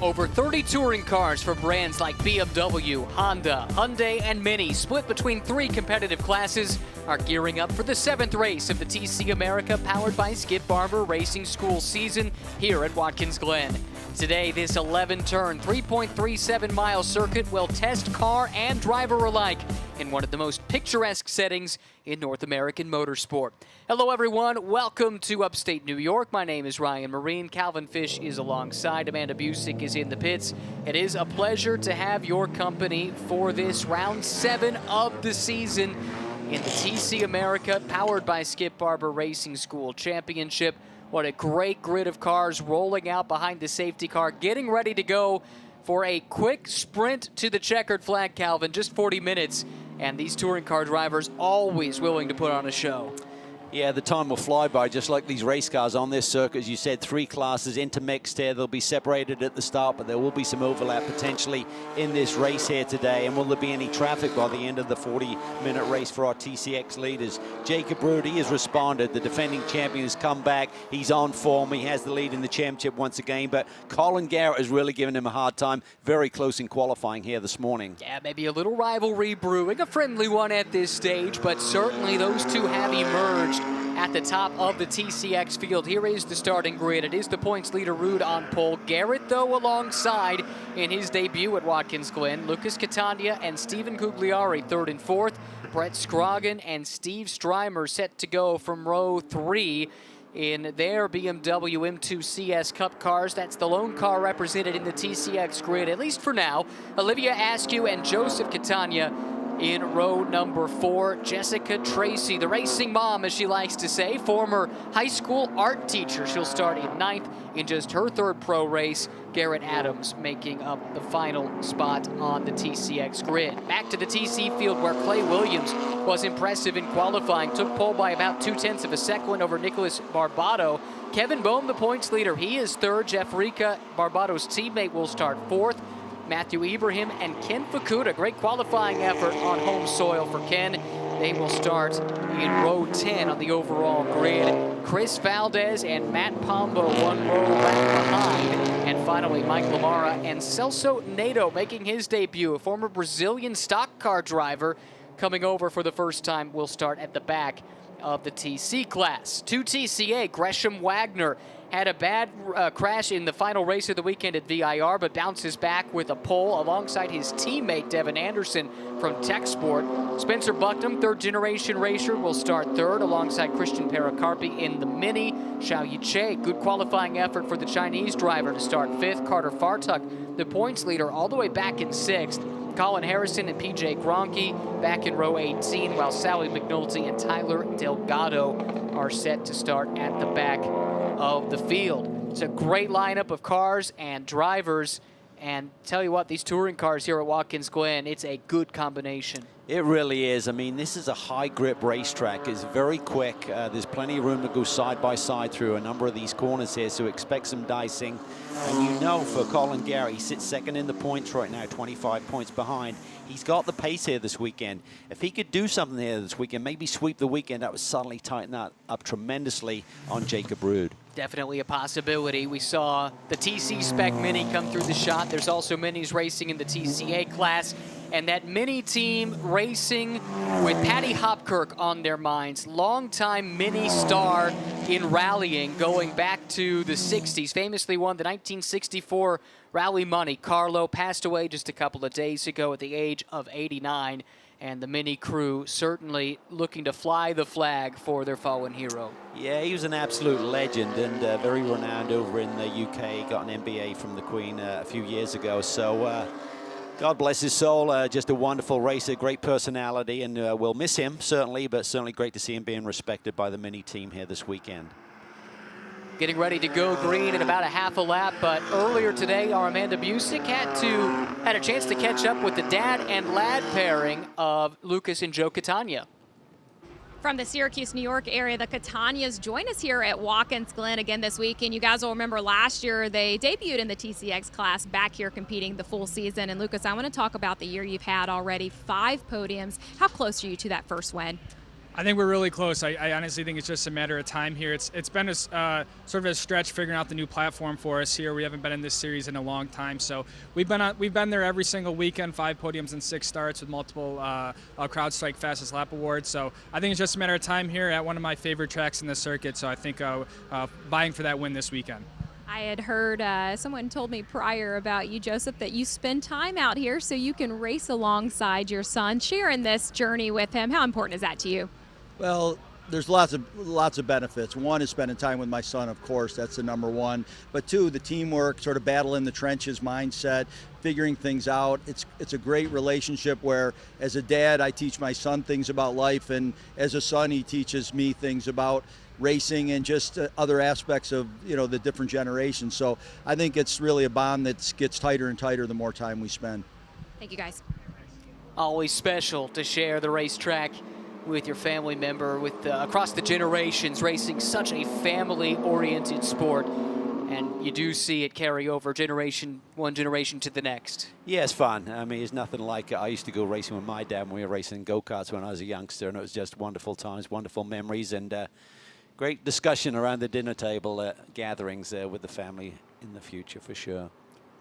Over 30 touring cars for brands like BMW, Honda, Hyundai, and Mini, split between 3 competitive classes, are gearing up for the 7th race of the TC America powered by Skip Barber Racing School season here at Watkins Glen. Today, this 11-turn, 3.37-mile circuit will test car and driver alike in one of the most picturesque settings in North American motorsport. Hello, everyone. Welcome to upstate New York. My name is Ryan Marine. Calvin Fish is alongside. Amanda Busick is in the pits. It is a pleasure to have your company for this round 7 of the season in the TC America powered by Skip Barber Racing School Championship. What a great grid of cars rolling out behind the safety car, getting ready to go for a quick sprint to the checkered flag, Calvin. Just 40 minutes, and these touring car drivers always willing to put on a show. Yeah, the time will fly by, just like these race cars on this circuit. As you said, 3 classes intermixed here. They'll be separated at the start, but there will be some overlap potentially in this race here today. And will there be any traffic by the end of the 40-minute race for our TCX leaders? Jacob Brood, he has responded. The defending champion has come back. He's on form. He has the lead in the championship once again. But Colin Garrett has really given him a hard time. Very close in qualifying here this morning. Yeah, maybe a little rivalry brewing, a friendly one at this stage, but certainly those two have emerged at the top of the TCX field. Here is the starting grid. It is the points leader, Ruud, on pole. Garrett, though, alongside in his debut at Watkins Glen. Lucas Catania and Stephen Gugliari, 3rd and 4th. Brett Scroggin and Steve Strymer set to go from row 3 in their BMW M2 CS Cup cars. That's the lone car represented in the TCX grid, at least for now. Olivia Askew and Joseph Catania in row number 4. Jessica Tracy, the racing mom, as she likes to say, former high school art teacher. She'll start in 9th in just her 3rd pro race. Garrett Adams making up the final spot on the TCX grid. Back to the TC field where Clay Williams was impressive in qualifying. Took pole by about 0.2 of a second over Nicholas Barbado. Kevin Bohm, the points leader, he is 3rd. Jeff Rica, Barbado's teammate, will start 4th. Matthew Ibrahim and Ken Fukuda, great qualifying effort on home soil for Ken. They will start in row 10 on the overall grid. Chris Valdez and Matt Pombo 1 row back behind. And finally, Mike Lamara and Celso Nato making his debut. A former Brazilian stock car driver coming over for the first time will start at the back of the TC class. 2 TCA, Gresham Wagner had a bad crash in the final race of the weekend at VIR, but bounces back with a pole alongside his teammate Devin Anderson from Tech Sport. Spencer Bucknam, 3rd-generation racer, will start 3rd alongside Christian Paracarpi in the Mini. Xiao Yiche, good qualifying effort for the Chinese driver to start 5th. Carter Fartuck, the points leader, all the way back in 6th. Colin Harrison and PJ Gronke back in row 18, while Sally McNulty and Tyler Delgado are set to start at the back of the field. It's a great lineup of cars and drivers, and tell you what, these touring cars here at Watkins Glen, it's a good combination. It really is. I mean, this is a high grip racetrack. It's very quick. There's plenty of room to go side by side through a number of these corners here, so expect some dicing. And you know, for Colin Garrett, he sits 2nd in the points right now, 25 points behind. He's got the pace here this weekend. If he could do something here this weekend, maybe sweep the weekend, that would suddenly tighten that up tremendously on Jacob Brood. Definitely a possibility. We saw the TC Spec Mini come through the shot. There's also Minis racing in the TCA class. And that Mini team racing with Paddy Hopkirk on their minds. Longtime Mini star in rallying going back to the 60s. Famously won the 1964 Rally Monte Carlo. Passed away just a couple of days ago at the age of 89. And the Mini crew certainly looking to fly the flag for their fallen hero. Yeah, he was an absolute legend and very renowned over in the UK. Got an MBA from the Queen a few years ago. So God bless his soul. Just a wonderful racer, great personality, and we'll miss him, certainly, but certainly great to see him being respected by the Mini team here this weekend. Getting ready to go green in about a half a lap, but earlier today, our Amanda Busick had a chance to catch up with the dad and lad pairing of Lucas and Joe Catania. From the Syracuse, New York area, the Catanias join us here at Watkins Glen again this week. And you guys will remember last year they debuted in the TCX class back here competing the full season. And Lucas, I want to talk about the year you've had already, 5 podiums. How close are you to that first win? I think we're really close. I honestly think it's just a matter of time here. It's been a sort of a stretch figuring out the new platform for us here. We haven't been in this series in a long time, so we've been there every single weekend, 5 podiums and 6 starts with multiple CrowdStrike fastest lap awards. So I think it's just a matter of time here at one of my favorite tracks in the circuit. So I think vying for that win this weekend. I had heard someone told me prior about you, Joseph, that you spend time out here so you can race alongside your son, sharing this journey with him. How important is that to you? Well, there's lots of benefits. One is spending time with my son, of course, that's the number one. But two, the teamwork, sort of battle in the trenches mindset, figuring things out. It's a great relationship where, as a dad, I teach my son things about life, and as a son, he teaches me things about racing and just other aspects of the different generations. So I think it's really a bond that gets tighter and tighter the more time we spend. Thank you, guys. Always special to share the racetrack with your family member, with across the generations, racing such a family-oriented sport, and you do see it carry over one generation to the next. Yeah, it's fun. I mean, it's nothing like I used to go racing with my dad when we were racing go-karts when I was a youngster, and it was just wonderful times, wonderful memories, and great discussion around the dinner table gatherings with the family in the future for sure.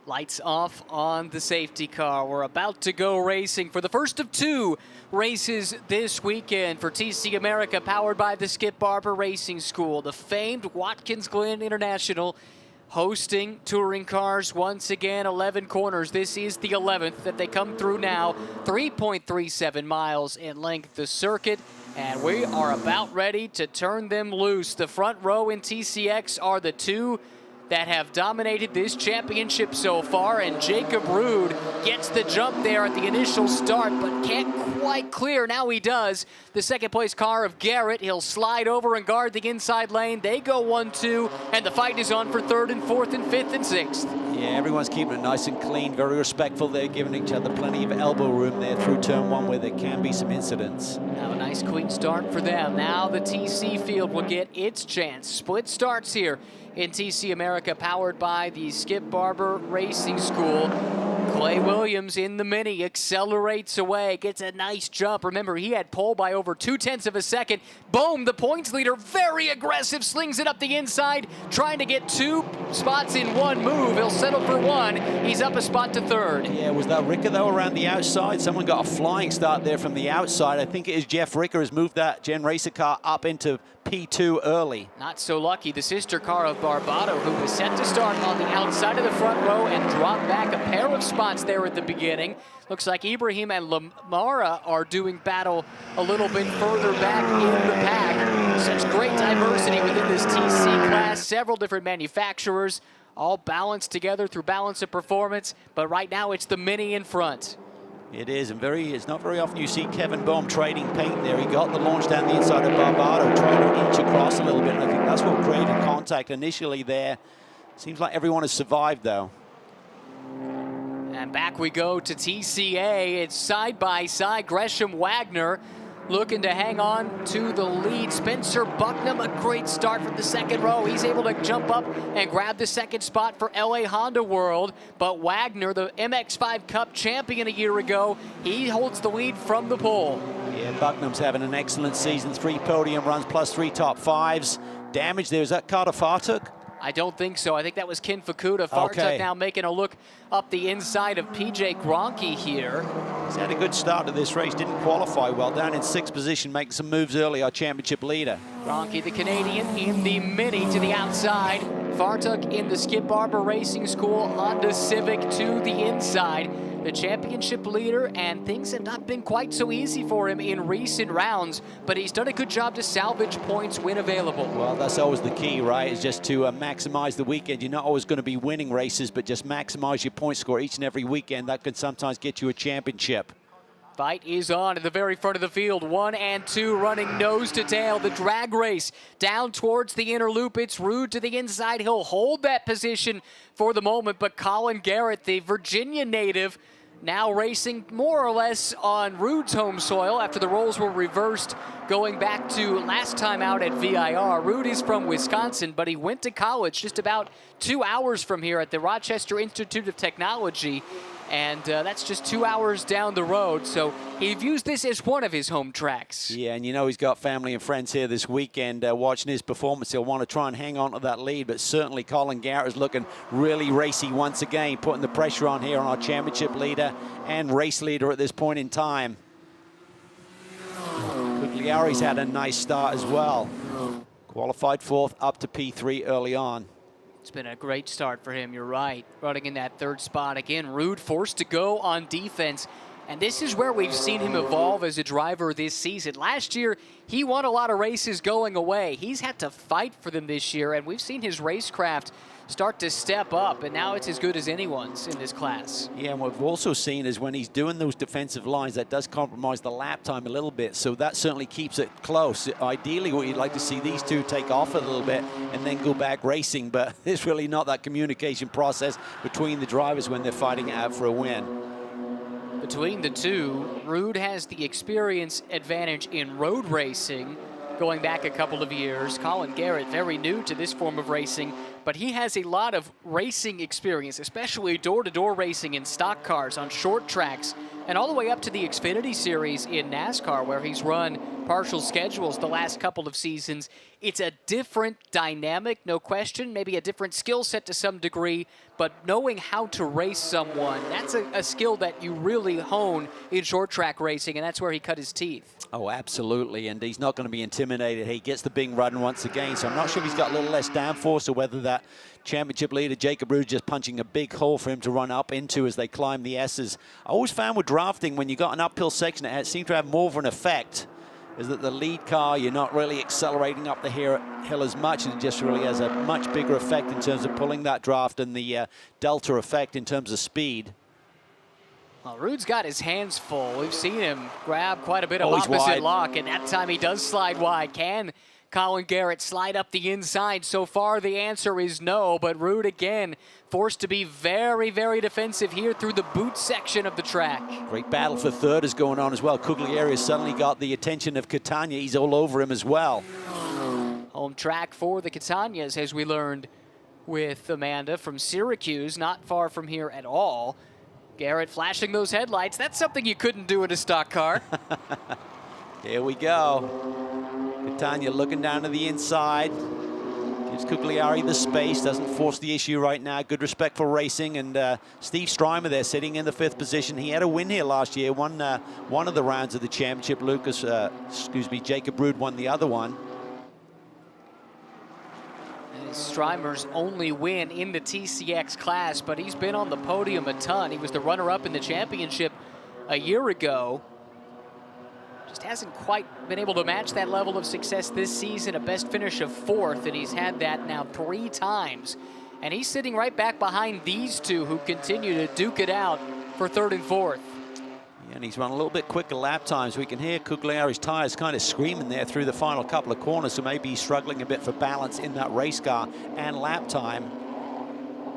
Lights off on the safety car. We're about to go racing for the first of 2 races this weekend for TC America, powered by the Skip Barber Racing School. The famed Watkins Glen International hosting touring cars once again, 11 corners. This is the 11th that they come through now. 3.37 miles in length, the circuit, and we are about ready to turn them loose. The front row in TCX are the 2 that have dominated this championship so far, and Jacob Rude gets the jump there at the initial start, but can't quite clear. Now he does. The second place car of Garrett, he'll slide over and guard the inside lane. They go 1-2, and the fight is on for 3rd and 4th and 5th and 6th. Yeah, everyone's keeping it nice and clean, very respectful. They're giving each other plenty of elbow room there through turn 1 where there can be some incidents. Now a nice clean start for them. Now the TC field will get its chance. Split starts here in TC America, powered by the Skip Barber Racing School. Clay Williams in the Mini accelerates away, gets a nice jump. Remember, he had pole by over 0.2 of a second. Boom, the points leader, very aggressive, slings it up the inside, trying to get 2 spots in one move. He'll settle for 1. He's up a spot to 3rd. Yeah, was that Ricker, though, around the outside? Someone got a flying start there from the outside. I think it is Jeff Ricker has moved that Gen Racer car up into P2 early. Not so lucky. The sister car of Barbado, who was set to start on the outside of the front row and drop back a pair of spots there at the beginning. Looks like Ibrahim and Lamara are doing battle a little bit further back in the pack. Such great diversity within this TC class. Several different manufacturers, all balanced together through balance of performance. But right now it's the Mini in front. It is, and it's not very often you see Kevin Bohm trading paint there. He got the launch down the inside of Barbado, trying to inch across a little bit, and I think that's what created contact initially there. Seems like everyone has survived, though. And back we go to TCA. It's side by side. Gresham Wagner looking to hang on to the lead. Spencer Bucknam, a great start from the second row. He's able to jump up and grab the second spot for LA Honda World. But Wagner, the MX5 Cup champion a year ago, he holds the lead from the pole. Yeah, Bucknam's having an excellent season. 3 podium runs plus 3 top 5s. Damage there, is that Carter Fartuk? I don't think so. I think that was Ken Fukuda. Fartuk now making a look up the inside of PJ Gronke here. He's had a good start to this race. Didn't qualify well. Down in 6th position, making some moves early, our championship leader. Gronke, the Canadian, in the Mini to the outside. Fartuk in the Skip Barber Racing School Honda Civic to the inside. The championship leader, and things have not been quite so easy for him in recent rounds, but he's done a good job to salvage points when available. Well, that's always the key, right? Is just to maximize the weekend. You're not always going to be winning races, but just maximize your point score each and every weekend. That can sometimes get you a championship. Fight is on at the very front of the field. 1 and 2 running nose to tail. The drag race down towards the inner loop. It's Rude to the inside. He'll hold that position for the moment, but Colin Garrett, the Virginia native, now racing more or less on Rude's home soil after the roles were reversed going back to last time out at VIR. Rude is from Wisconsin, but he went to college just about 2 hours from here at the Rochester Institute of Technology. And that's just 2 hours down the road, so he views this as one of his home tracks. Yeah, and you know he's got family and friends here this weekend watching his performance. He'll want to try and hang on to that lead, but certainly Colin Garrett is looking really racy once again, putting the pressure on here on our championship leader and race leader at this point in time. Cugliari's had a nice start as well. Qualified fourth, up to P3 early on. It's been a great start for him, you're right. Running in that third spot. Again, Ruud forced to go on defense. And this is where we've seen him evolve as a driver this season. Last year, he won a lot of races going away. He's had to fight for them this year, and we've seen his racecraft start to step up, and now it's as good as anyone's in this class. Yeah, and what we've also seen is when he's doing those defensive lines, that does compromise the lap time a little bit, so that certainly keeps it close. Ideally, what you'd like to see these two take off a little bit and then go back racing, but there's really not that communication process between the drivers when they're fighting it out for a win. Between the two, Ruud has the experience advantage in road racing, going back a couple of years. Colin Garrett, very new to this form of racing, but he has a lot of racing experience, especially door-to-door racing in stock cars on short tracks, and all the way up to the Xfinity Series in NASCAR, where he's run partial schedules the last couple of seasons. It's a different dynamic, no question, maybe a different skill set to some degree, but knowing how to race someone, that's a skill that you really hone in short track racing, and that's where he cut his teeth. Oh, absolutely, and he's not going to be intimidated. He gets the big run once again, so I'm not sure if he's got a little less downforce or whether that championship leader, Jacob Ruud, just punching a big hole for him to run up into as they climb the S's. I always found with drafting, when you got an uphill section, it seemed to have more of an effect, is that the lead car, you're not really accelerating up the hill as much, and it just really has a much bigger effect in terms of pulling that draft and the delta effect in terms of speed. Well, Ruud's got his hands full. We've seen him grab quite a bit of He's opposite wide. lock, and that time he does slide wide. Can Colin Garrett slide up the inside? So far, the answer is no, but Ruud again forced to be very, very defensive here through the boot section of the track. Great battle for third is going on as well. Cugliari has suddenly got the attention of Catania. He's all over him as well. Home track for the Catanias, as we learned with Amanda from Syracuse, not far from here at all. Garrett flashing those headlights. That's something you couldn't do in a stock car. Here we go. Catania looking down to the inside. Gives Cugliari the space, doesn't force the issue right now. Good respect for racing, and Steve Strymer there sitting in the 5th position. He had a win here last year, won one of the rounds of the championship. Jacob Ruud won the other one. Strymer's only win in the TCX class, but he's been on the podium a ton. He was the runner-up in the championship a year ago. Just hasn't quite been able to match that level of success this season. A best finish of 4th, and he's had that now 3 times. And he's sitting right back behind these two who continue to duke it out for 3rd and 4th. Yeah, and he's run a little bit quicker lap times. We can hear Cugliari's tires kind of screaming there through the final couple of corners, so maybe he's struggling a bit for balance in that race car and lap time.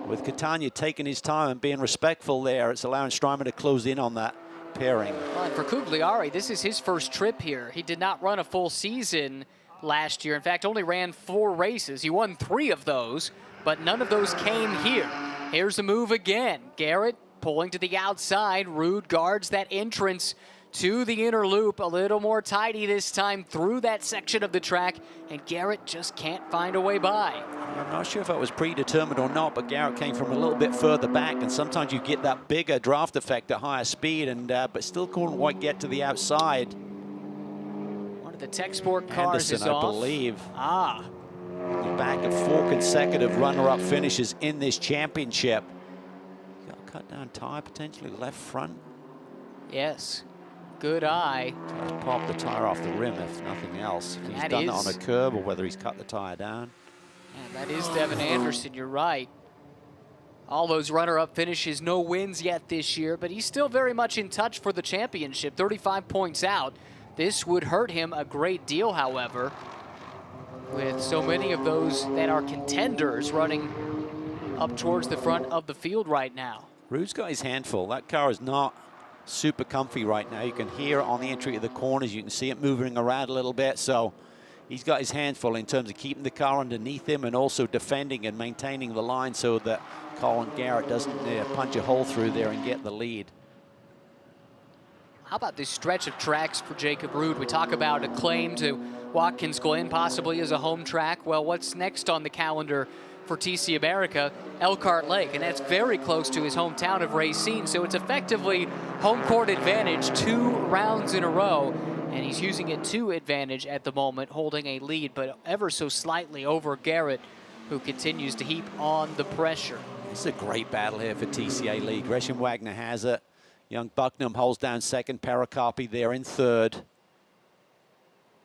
With Catania taking his time and being respectful there, it's allowing Strymer to close in on that pairing. Well, and for Cugliari, this is his first trip here. He did not run a full season last year. In fact, only ran 4 races. He won 3 of those, but none of those came here. Here's the move again. Garrett pulling to the outside. Ruud guards that entrance to the inner loop. A little more tidy this time through that section of the track, and Garrett just can't find a way by. I'm not sure if it was predetermined or not, but Garrett came from a little bit further back, and sometimes you get that bigger draft effect at higher speed, and but still couldn't quite get to the outside. One of the Tech Sport cars Anderson, is off. I believe. Ah. Back of 4 consecutive runner-up finishes in this championship. Got a cut down tire potentially, left front. Yes. Good eye. He's popped the tire off the rim, if nothing else. If he's done that on a curb or whether he's cut the tire down. Yeah, that is Devin Anderson, you're right. All those runner-up finishes, no wins yet this year, but he's still very much in touch for the championship, 35 points out. This would hurt him a great deal, however, with so many of those that are contenders running up towards the front of the field right now. Ruud's got his handful. That car is not super comfy right now. You can hear it on the entry of the corners. You can see it moving around a little bit. So he's got his hands full in terms of keeping the car underneath him and also defending and maintaining the line so that Colin Garrett doesn't punch a hole through there and get the lead. How about this stretch of tracks for Jacob Ruud? We talk about a claim to Watkins Glen possibly as a home track. Well, what's next on the calendar for TC America? Elkhart Lake, and that's very close to his hometown of Racine, so it's effectively home court advantage 2 rounds in a row, and he's using it to advantage at the moment, holding a lead, but ever so slightly over Garrett, who continues to heap on the pressure. It's a great battle here for TCA lead. Gresham Wagner has it. Young Bucknam holds down second. Paracarpi there in third.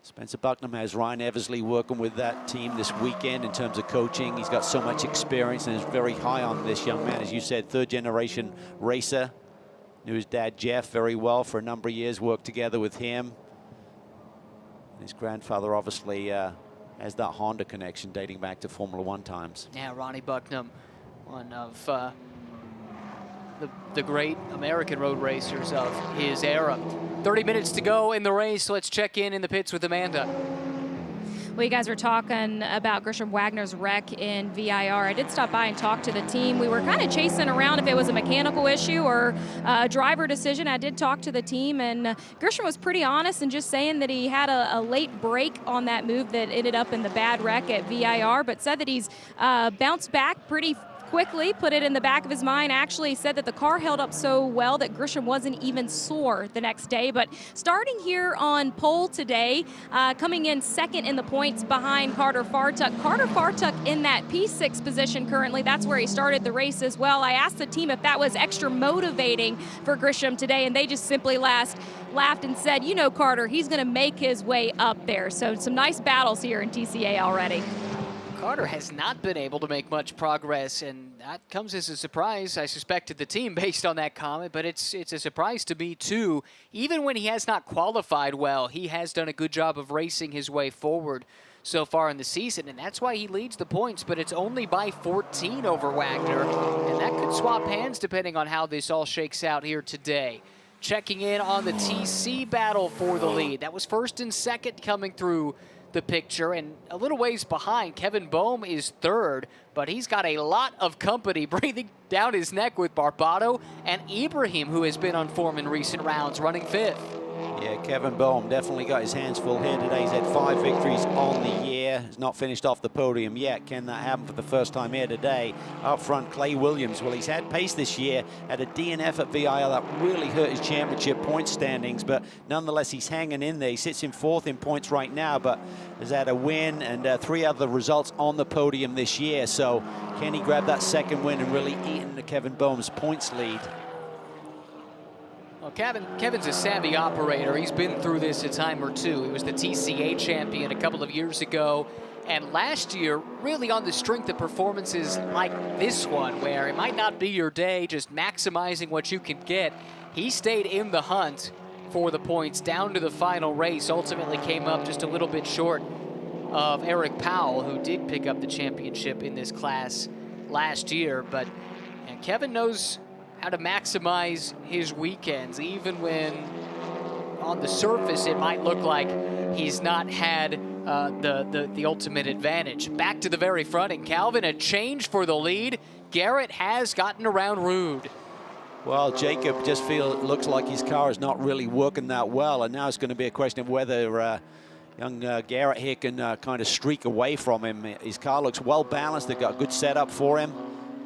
Spencer Bucknam has Ryan Eversley working with that team this weekend in terms of coaching. He's got so much experience and is very high on this young man. As you said, third-generation racer. Knew his dad, Jeff, very well for a number of years, worked together with him. His grandfather obviously has that Honda connection dating back to Formula One times. Yeah, Ronnie Bucknam, one of the great American road racers of his era. 30 minutes to go in the race. Let's check in the pits with Amanda. Well, you guys were talking about Gresham Wagner's wreck in VIR. I did stop by and talk to the team. We were kind of chasing around if it was a mechanical issue or a driver decision. I did talk to the team, and Gresham was pretty honest and just saying that he had a late break on that move that ended up in the bad wreck at VIR, but said that he's bounced back pretty quickly, put it in the back of his mind. Actually said that the car held up so well that Gresham wasn't even sore the next day. But starting here on pole today, coming in second in the points behind Carter Fartuck. Carter Fartuck in that P6 position currently. That's where he started the race as well. I asked the team if that was extra motivating for Gresham today, and they just simply laughed and said, you know, Carter, he's going to make his way up there. So some nice battles here in TCA already. Carter has not been able to make much progress, and that comes as a surprise, I suspect, to the team based on that comment, but it's a surprise to me too. Even when he has not qualified well, he has done a good job of racing his way forward so far in the season, and that's why he leads the points, but it's only by 14 over Wagner, and that could swap hands depending on how this all shakes out here today. Checking in on the TC battle for the lead. That was first and second coming through the picture, and a little ways behind. Kevin Boehm is third, but he's got a lot of company breathing down his neck with Barbado and Ibrahim, who has been on form in recent rounds, running fifth. Yeah, Kevin Boehm definitely got his hands full here today. He's had 5 victories on the year. He's not finished off the podium yet. Can that happen for the first time here today? Up front, Clay Williams. Well, he's had pace this year. Had a DNF at VIR that really hurt his championship point standings, but nonetheless, he's hanging in there. He sits in 4th in points right now, but has had a win and 3 other results on the podium this year. So can he grab that second win and really eat into Kevin Boehm's points lead? Well, Kevin's a savvy operator. He's been through this a time or two. He was the TCA champion a couple of years ago. And last year, really on the strength of performances like this one, where it might not be your day, just maximizing what you can get, he stayed in the hunt for the points down to the final race. Ultimately came up just a little bit short of Eric Powell, who did pick up the championship in this class last year. But Kevin knows how to maximize his weekends, even when on the surface it might look like he's not had the ultimate advantage. Back to the very front, and Calvin, a change for the lead. Garrett has gotten around Ruud. Well, Jacob just looks like his car is not really working that well, and now it's going to be a question of whether young Garrett here can kind of streak away from him. His car looks well balanced. They've got a good setup for him.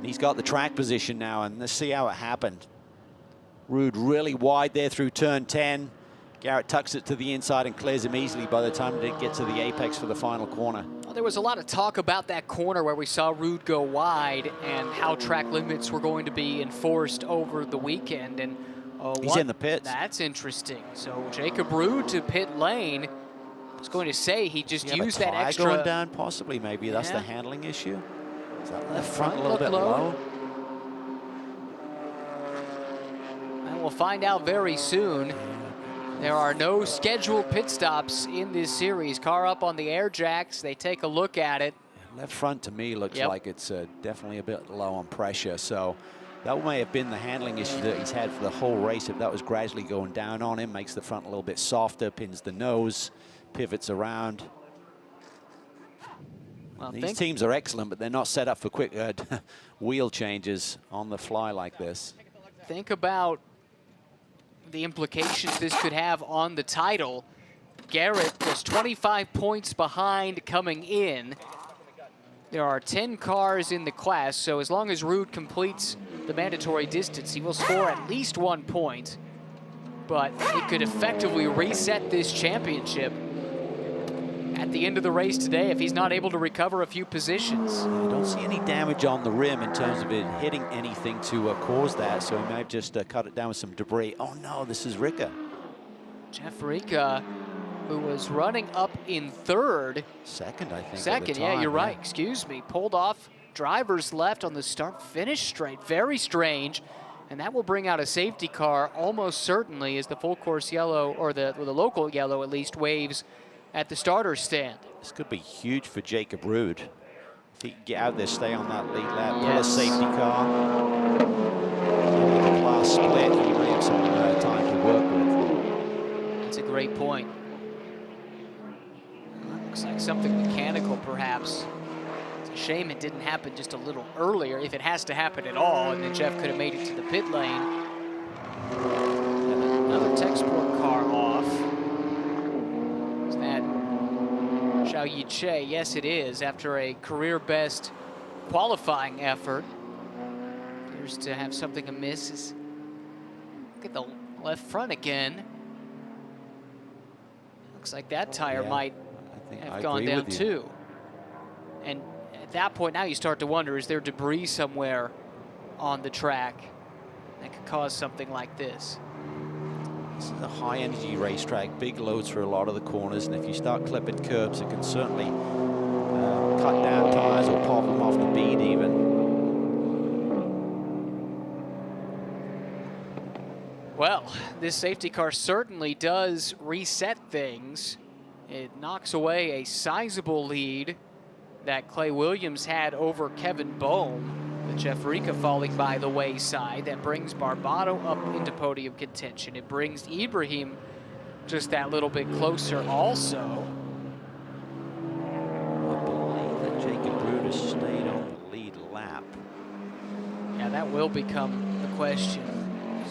He's got the track position now, and let's see how it happened. Ruud really wide there through turn 10. Garrett tucks it to the inside and clears him easily by the time they get to the apex for the final corner. Well, there was a lot of talk about that corner where we saw Ruud go wide and how track limits were going to be enforced over the weekend. And he's in the pits. That's interesting. So Jacob Ruud to pit lane. I was going to say he just used that extra. Going down, possibly, maybe. That's the handling issue. Is that left front a little bit low? And we'll find out very soon. There are no scheduled pit stops in this series. Car up on the air jacks. They take a look at it. Left front to me looks like it's definitely a bit low on pressure. So that may have been the handling issue that he's had for the whole race. If that was gradually going down on him, makes the front a little bit softer, pins the nose, pivots around. These teams are excellent, but they're not set up for quick wheel changes on the fly like this. Think about the implications this could have on the title. Garrett was 25 points behind coming in. There are 10 cars in the class, so as long as Ruud completes the mandatory distance, he will score at least 1 point. But it could effectively reset this championship at the end of the race today if he's not able to recover a few positions. I don't see any damage on the rim in terms of it hitting anything to cause that, so he may have just cut it down with some debris. Oh no, this is Ricca. Jeff Ricca, who was running up in third. Second, I think. Second, yeah, you're right, excuse me. Pulled off driver's left on the start-finish straight. Very strange. And that will bring out a safety car almost certainly as the full course yellow, or the local yellow at least, waves at the starter stand. This could be huge for Jacob Ruud. If he can get out there, stay on that lead lap, pull a safety car. And with the class split, he may have some time to work with. That's a great point. Looks like something mechanical, perhaps. It's a shame it didn't happen just a little earlier, if it has to happen at all, and then Jeff could have made it to the pit lane. And another tech sport car off. Is that Zhao Yiche? Yes, it is, after a career best qualifying effort. Appears to have something amiss. Look at the left front again. Looks like that tire might have gone down too. And at that point now you start to wonder, is there debris somewhere on the track that could cause something like this? This is a high energy racetrack, big loads for a lot of the corners, and if you start clipping curbs, it can certainly cut down tires or pop them off the bead even. Well, this safety car certainly does reset things. It knocks away a sizable lead that Clay Williams had over Kevin Bohm, with Jeff Ricca falling by the wayside. That brings Barbado up into podium contention. It brings Ibrahim just that little bit closer also. I believe that Jacob Ruud has stayed on the lead lap. Yeah, that will become the question.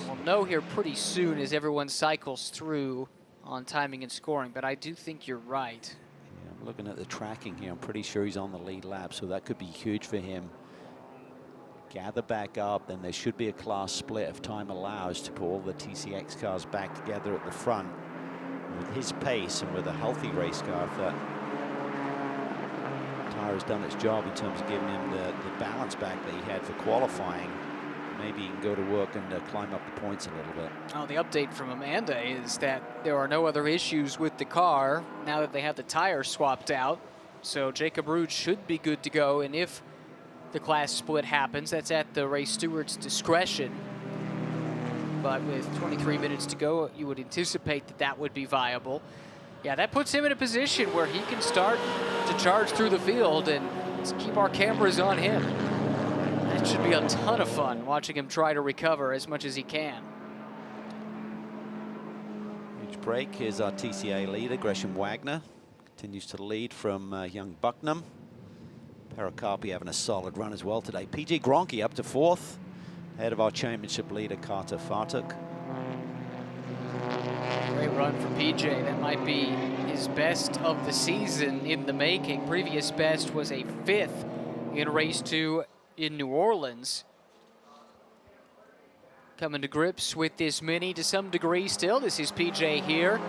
We'll know here pretty soon as everyone cycles through on timing and scoring, but I do think you're right. Yeah, I'm looking at the tracking here. I'm pretty sure he's on the lead lap, so that could be huge for him. Gather back up, then there should be a class split if time allows to put all the TCX cars back together at the front. With his pace and with a healthy race car, if that tire has done its job in terms of giving him the balance back that he had for qualifying, maybe he can go to work and climb up the points a little bit. Oh, the update from Amanda is that there are no other issues with the car now that they have the tires swapped out. So Jacob Ruud should be good to go, and if the class split happens, that's at the race steward's discretion. But with 23 minutes to go, you would anticipate that that would be viable. Yeah, that puts him in a position where he can start to charge through the field, and let's keep our cameras on him. That should be a ton of fun, watching him try to recover as much as he can. Huge break. Here's our TCA leader, Gresham Wagner. Continues to lead from young Bucknam. Pericarpi having a solid run as well today. PJ Gronke up to fourth, ahead of our championship leader, Carter Fartuk. Great run for PJ. That might be his best of the season in the making. Previous best was a 5th in race 2 in New Orleans. Coming to grips with this Mini to some degree still. This is PJ here.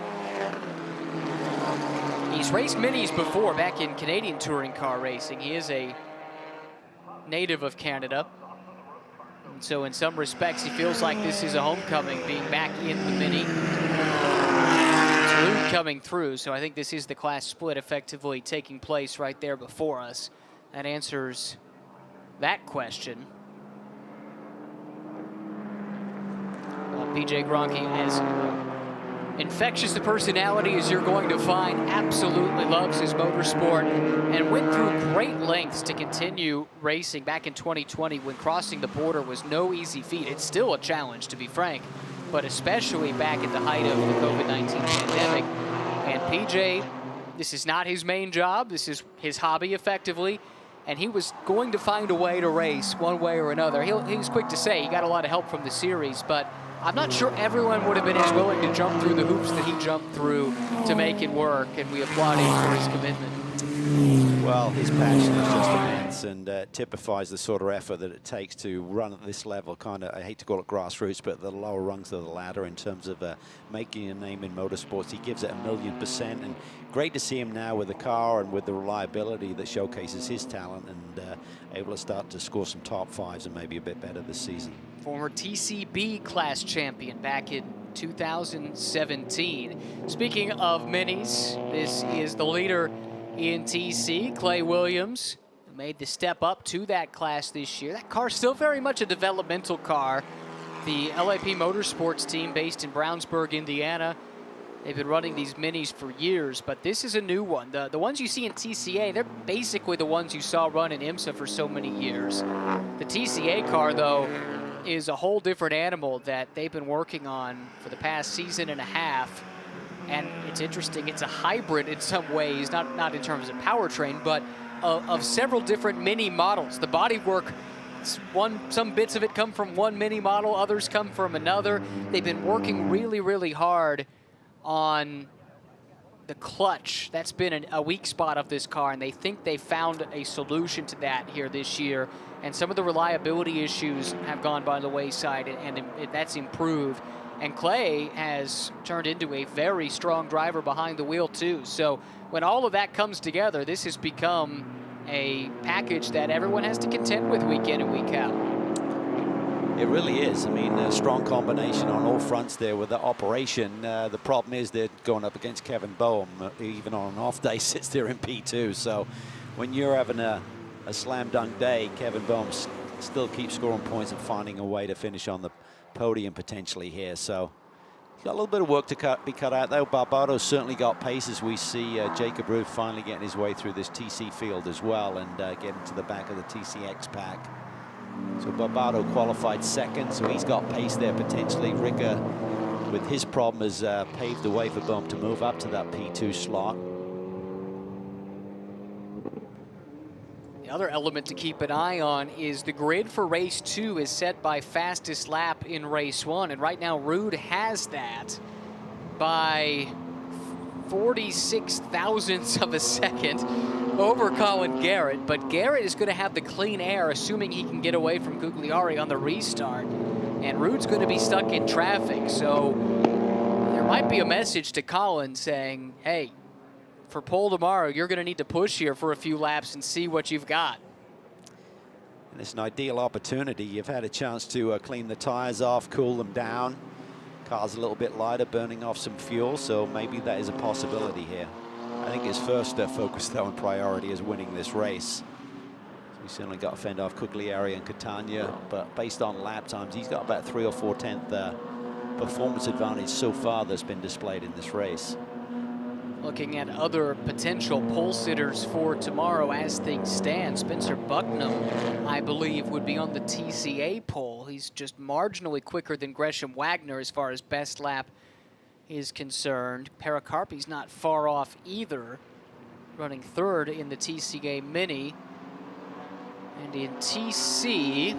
He's raced Minis before back in Canadian touring car racing. He is a native of Canada. And so in some respects, he feels like this is a homecoming, being back in the Mini. Ruud coming through, so I think this is the class split effectively taking place right there before us. That answers that question. PJ Gronke, as infectious a personality as you're going to find, absolutely loves his motorsport and went through great lengths to continue racing back in 2020 when crossing the border was no easy feat. It's still a challenge, to be frank, but especially back at the height of the COVID-19 pandemic. And PJ This is not his main job. This is his hobby, effectively. And he was going to find a way to race one way or another. He was quick to say he got a lot of help from the series, but I'm not sure everyone would have been as willing to jump through the hoops that he jumped through to make it work, and we applaud him for his commitment. Well, his passion is just immense, and typifies the sort of effort that it takes to run at this level, kind of, I hate to call it grassroots, but the lower rungs of the ladder in terms of making a name in motorsports. He gives it 1,000,000%, and great to see him now with the car and with the reliability that showcases his talent, and able to start to score some top fives and maybe a bit better this season. Former TCB class champion back in 2017. Speaking of minis, this is the leader in TC, Clay Williams, who made the step up to that class this year. That car's still very much a developmental car. The LAP Motorsports team based in Brownsburg, Indiana, they've been running these minis for years, but this is a new one. The ones you see in TCA, they're basically the ones you saw run in IMSA for so many years. The TCA car, though, is a whole different animal that they've been working on for the past season and a half. And it's interesting, it's a hybrid in some ways, not in terms of powertrain, but of several different mini models. The bodywork, some bits of it come from one mini model, others come from another. They've been working really, really hard on the clutch. That's been a weak spot of this car, and they think they found a solution to that here this year. And some of the reliability issues have gone by the wayside, and that's improved. And Clay has turned into a very strong driver behind the wheel, too. So when all of that comes together, this has become a package that everyone has to contend with week in and week out. It really is. I mean, a strong combination on all fronts there with the operation. The problem is they're going up against Kevin Boehm, even on an off day, sits there in P2. So when you're having a slam dunk day, Kevin Boehm still keeps scoring points and finding a way to finish on the podium potentially here. So he's got a little bit of work to be cut out, though. Barbado's certainly got pace, as we see Jacob Ruth finally getting his way through this TC field as well, and getting to the back of the TCX pack. So Barbado qualified second, so he's got pace there potentially. Ricker, with his problem, has paved the way for Boehm to move up to that P2 slot. The other element to keep an eye on is the grid for race 2 is set by fastest lap in race 1, and right now Rude has that by 46 thousandths of a second over Colin Garrett, but Garrett is going to have the clean air, assuming he can get away from Gugliari on the restart, and Rude's going to be stuck in traffic. So there might be a message to Colin saying, hey, for pole tomorrow, you're going to need to push here for a few laps and see what you've got. And it's an ideal opportunity. You've had a chance to clean the tires off, cool them down. Car's a little bit lighter, burning off some fuel, so maybe that is a possibility here. I think his first focus, though, and priority is winning this race. So he's certainly got to fend off Gugliari and Catania, but based on lap times, he's got about 3 or 4/10 performance advantage so far that's been displayed in this race. Looking at other potential pole sitters for tomorrow as things stand, Spencer Bucknam, I believe, would be on the TCA pole. He's just marginally quicker than Gresham Wagner as far as best lap is concerned. Pericarpi's not far off either, running third in the TCA Mini. And in TC,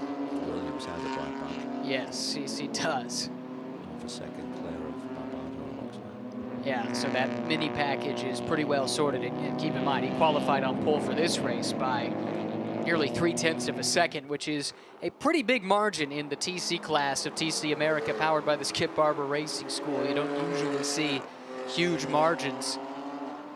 Williams has a black bunch. yes, he does. Half a second clear of Barbado, looks like. Yeah, so that mini package is pretty well sorted. And keep in mind, he qualified on pole for this race by nearly 3/10 of a second, which is a pretty big margin in the TC class of TC America, powered by the Skip Barber Racing School. You don't usually see huge margins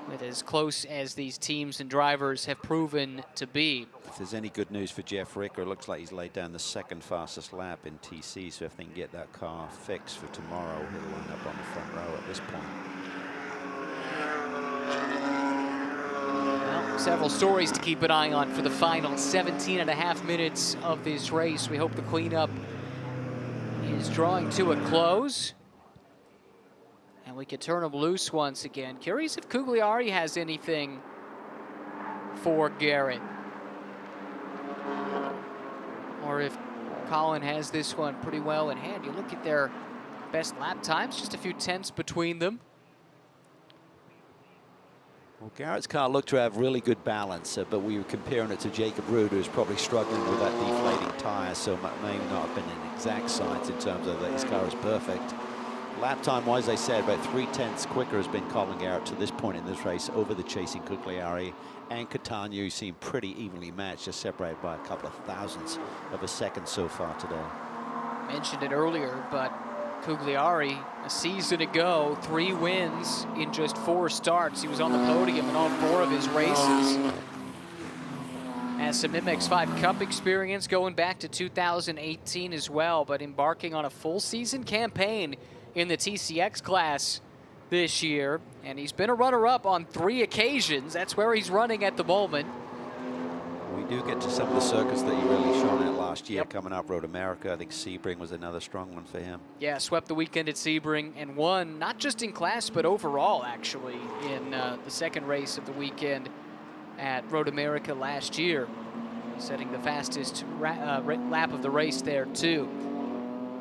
with as close as these teams and drivers have proven to be. If there's any good news for Jeff Ricker, it looks like he's laid down the second fastest lap in TC, so if they can get that car fixed for tomorrow, he'll line up on the front row at this point. Well, several stories to keep an eye on for the final 17.5 minutes of this race. We hope the cleanup is drawing to a close, and we could turn them loose once again. Curious if Gugliari has anything for Garrett, or if Colin has this one pretty well in hand. You look at their best lap times, just a few tenths between them. Well, Garrett's car looked to have really good balance, but we were comparing it to Jacob Rude, who's probably struggling with that deflating tire, so it may not have been an exact science in terms of that his car is perfect. Lap time-wise, they said about 3/10 quicker has been Colin Garrett to this point in this race over the chasing Cugliari and Catania, who seem pretty evenly matched, just separated by a couple of thousandths of a second so far today. Mentioned it earlier, but Cugliari, a season ago, 3 wins in just 4 starts. He was on the podium in all 4 of his races. Has some MX5 Cup experience going back to 2018 as well, but embarking on a full season campaign in the TCX class this year. And he's been a runner-up on 3 occasions. That's where he's running at the moment. We do get to some of the circuits that you really shone at last year. Coming up, Road America. I think Sebring was another strong one for him. Yeah, swept the weekend at Sebring and won, not just in class, but overall, actually, in the second race of the weekend at Road America last year, setting the fastest lap of the race there, too.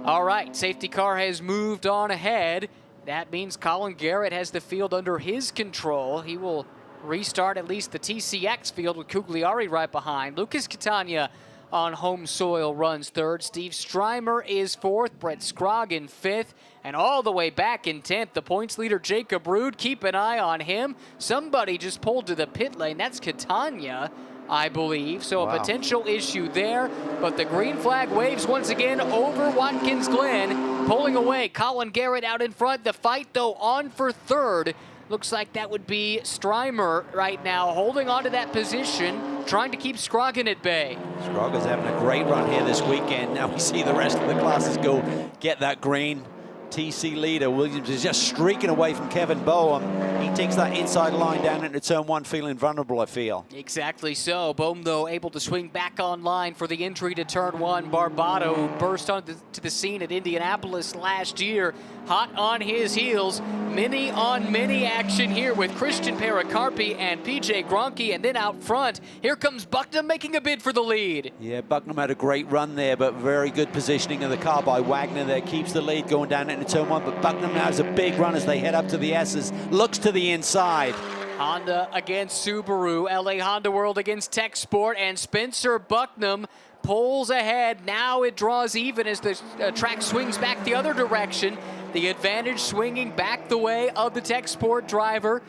All right, safety car has moved on ahead. That means Colin Garrett has the field under his control. He will restart at least the TCX field with Cugliari right behind. Lucas Catania on home soil runs 3rd. Steve Strymer is 4th. Brett Scroggin 5th. And all the way back in 10th, the points leader Jacob Rude. Keep an eye on him. Somebody just pulled to the pit lane. That's Catania, I believe. So a potential issue there. But the green flag waves once again over Watkins Glen. Pulling away Colin Garrett out in front. The fight, though, on for 3rd. Looks like that would be Strymer right now, holding on to that position, trying to keep Scroggin at bay. Scroggin's having a great run here this weekend. Now we see the rest of the classes go get that green. TC leader Williams is just streaking away from Kevin Boehm. He takes that inside line down into turn 1, feeling vulnerable, I feel. Exactly so. Boehm, though, able to swing back online for the entry to turn 1. Barbado, who burst onto the scene at Indianapolis last year, hot on his heels. Mini on mini action here with Christian Pericarpi and PJ Gronke, and then out front, here comes Bucknam making a bid for the lead. Yeah, Bucknam had a great run there, but very good positioning of the car by Wagner there. Keeps the lead going down into turn 1, but Bucknam now has a big run as they head up to the S's. Looks to the inside. Honda against Subaru, LA Honda World against Tech Sport, and Spencer Bucknam pulls ahead. Now it draws even as the track swings back the other direction. The advantage swinging back the way of the Tech Sport driver.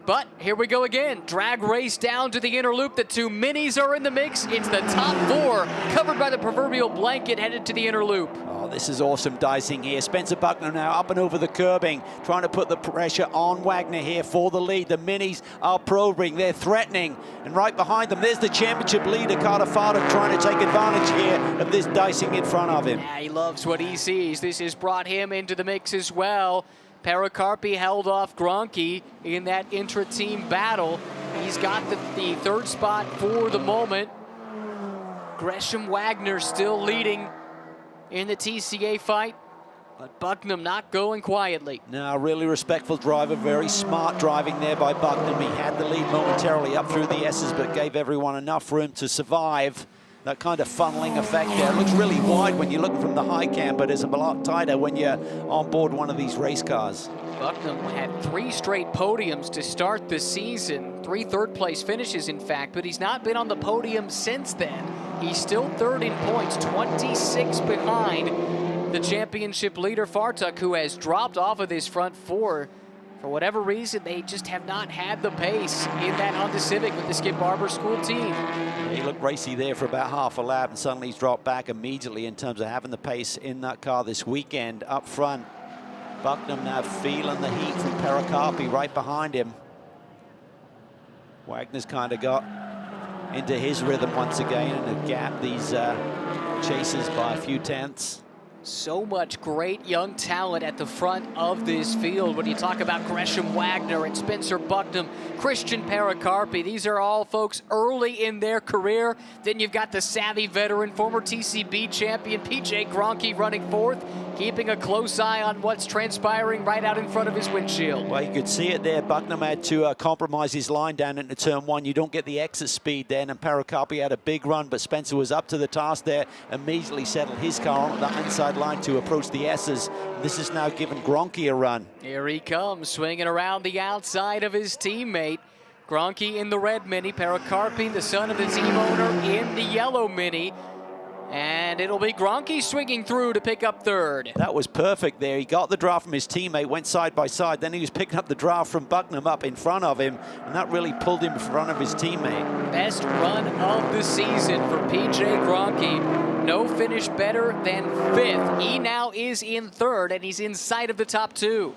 But here we go again. Drag race down to the inner loop. The 2 minis are in the mix. It's the top 4 covered by the proverbial blanket headed to the inner loop. Oh, this is awesome dicing here. Spencer Bucknam now up and over the curbing, trying to put the pressure on Wagner here for the lead. The minis are probing. They're threatening. And right behind them, there's the championship leader, Carter Fardock, trying to take advantage here of this dicing in front of him. Yeah, he loves what he sees. This has brought him into the mix as well. Pericarpi held off Gronke in that intra-team battle. He's got the 3rd spot for the moment. Gresham Wagner still leading in the TCA fight, but Bucknam not going quietly. No, really respectful driver, very smart driving there by Bucknam. He had the lead momentarily up through the S's, but gave everyone enough room to survive. That kind of funneling effect there. It looks really wide when you're looking from the high cam, but it's a lot tighter when you're on board one of these race cars. Bucknam had 3 straight podiums to start the season, 3 third-place finishes, in fact, but he's not been on the podium since then. He's still 3rd in points, 26 behind the championship leader, Fardock, who has dropped off of this front 4. For whatever reason, they just have not had the pace in that Honda Civic with the Skip Barber school team. He looked racy there for about half a lap, and suddenly he's dropped back immediately in terms of having the pace in that car this weekend up front. Bucknam now feeling the heat from Pericarpi right behind him. Wagner's kind of got into his rhythm once again and have gapped these chasers by a few tenths. So much great young talent at the front of this field. When you talk about Gresham Wagner and Spencer Bucknam, Christian Pericarpi, these are all folks early in their career. Then you've got the savvy veteran, former TCB champion PJ Gronke running 4th, keeping a close eye on what's transpiring right out in front of his windshield. Well, you could see it there. Bucknam had to compromise his line down into turn 1. You don't get the exit speed then, and Pericarpi had a big run, but Spencer was up to the task there, immediately settled his car on the inside line to approach the S's. This is now giving Gronke a run. Here he comes, swinging around the outside of his teammate. Gronke in the red Mini, Paracarpi, the son of the team owner, in the yellow Mini. And it'll be Gronke swinging through to pick up third. That was perfect there. He got the draft from his teammate, went side by side. Then he was picking up the draft from Bucknam up in front of him, and that really pulled him in front of his teammate. Best run of the season for PJ Gronke. No finish better than 5th. He now is in 3rd, and he's inside of the top 2.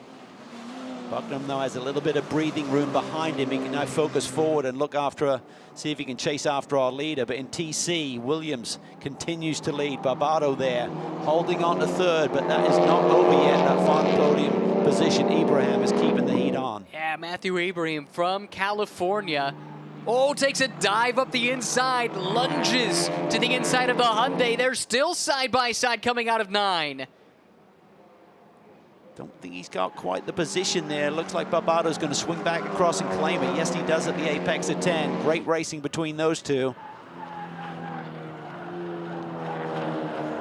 Bucknam, though, has a little bit of breathing room behind him. He can now focus forward and look after see if he can chase after our leader. But in TC, Williams continues to lead. Barbado there, holding on to 3rd, but that is not over yet. That final podium position, Ibrahim is keeping the heat on. Yeah, Matthew Ibrahim from California. Oh, takes a dive up the inside, lunges to the inside of the Hyundai. They're still side by side coming out of 9. Don't think he's got quite the position there. Looks like Barbado's going to swing back across and claim it. Yes, he does at the apex of 10. Great racing between those two.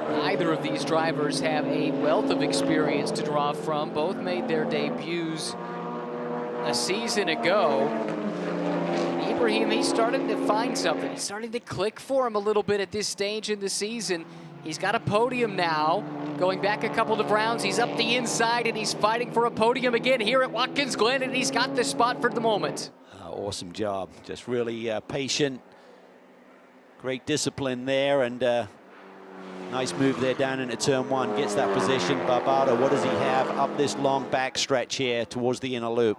Neither of these drivers have a wealth of experience to draw from. Both made their debuts a season ago. And Ibrahim, he's starting to find something. He's starting to click for him a little bit at this stage in the season. He's got a podium now. Going back a couple of rounds, he's up the inside and he's fighting for a podium again here at Watkins Glen, and he's got the spot for the moment. Awesome job. Just really patient. Great discipline there, and nice move there down into turn 1. Gets that position. Barbado, what does he have up this long back stretch here towards the inner loop?